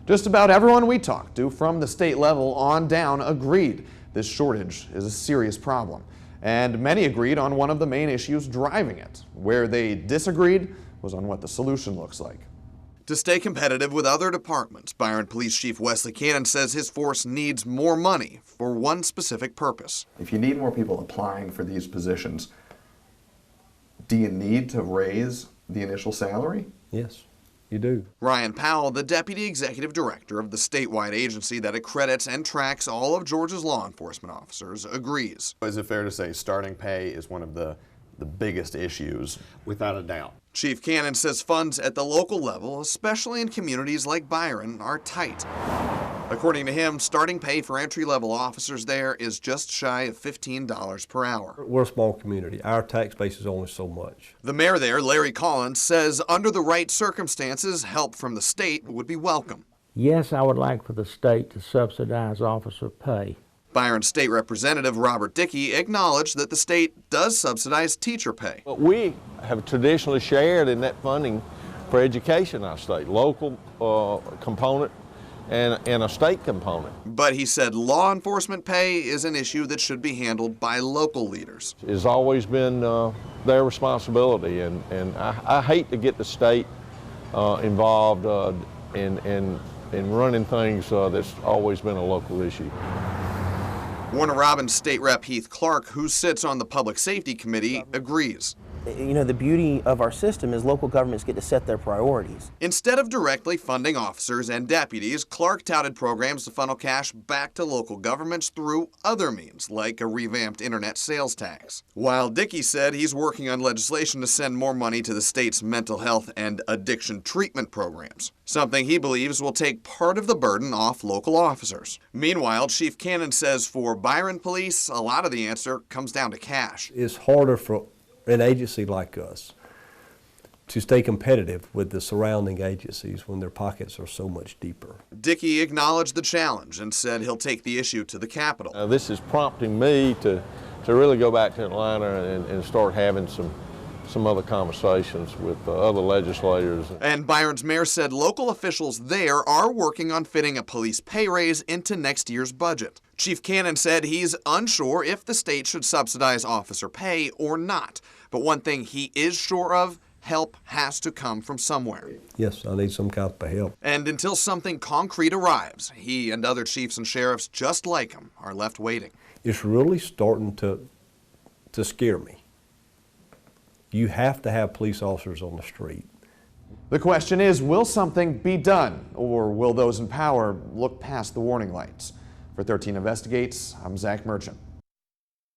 Just about everyone we talked to from the state level on down agreed this shortage is a serious problem. And many agreed on one of the main issues driving it. Where they disagreed was on what the solution looks like. To stay competitive with other departments, Byron Police Chief Wesley Cannon says his force needs more money for one specific purpose. If you need more people applying for these positions, do you need to raise the initial salary? Yes, you do. Ryan Powell, the Deputy Executive Director of the statewide agency that accredits and tracks all of Georgia's law enforcement officers, agrees. Is it fair to say starting pay is one of the biggest issues? Without a doubt. Chief Cannon says funds at the local level, especially in communities like Byron, are tight. According to him, starting pay for entry-level officers there is just shy of $15 per hour. We're a small community. Our tax base is only so much. The mayor there, Larry Collins, says under the right circumstances, help from the state would be welcome. Yes, I would like for the state to subsidize officer pay. Byron State Representative Robert Dickey acknowledged that the state does subsidize teacher pay. But we have traditionally shared in that funding for education in our state, local component and a state component. But he said law enforcement pay is an issue that should be handled by local leaders. It's always been their responsibility, and I hate to get the state involved in running things that's always been a local issue. Warner Robins State Rep Heath Clark, who sits on the Public Safety Committee, agrees. You know, the beauty of our system is local governments get to set their priorities. Instead of directly funding officers and deputies, Clark touted programs to funnel cash back to local governments through other means, like a revamped internet sales tax. While Dickey said he's working on legislation to send more money to the state's mental health and addiction treatment programs, something he believes will take part of the burden off local officers. Meanwhile, Chief Cannon says for Byron Police, a lot of the answer comes down to cash. It's harder for an agency like us to stay competitive with the surrounding agencies when their pockets are so much deeper. Dickey acknowledged the challenge and said he'll take the issue to the Capitol. This is prompting me to really go back to Atlanta and start having some other conversations with other legislators. And Byron's mayor said local officials there are working on fitting a police pay raise into next year's budget. Chief Cannon said he's unsure if the state should subsidize officer pay or not. But one thing he is sure of, help has to come from somewhere. Yes, I need some kind of help. And until something concrete arrives, he and other chiefs and sheriffs just like him are left waiting. It's really starting to scare me. You have to have police officers on the street. The question is, will something be done, or will those in power look past the warning lights? For 13 Investigates, I'm Zach Merchant.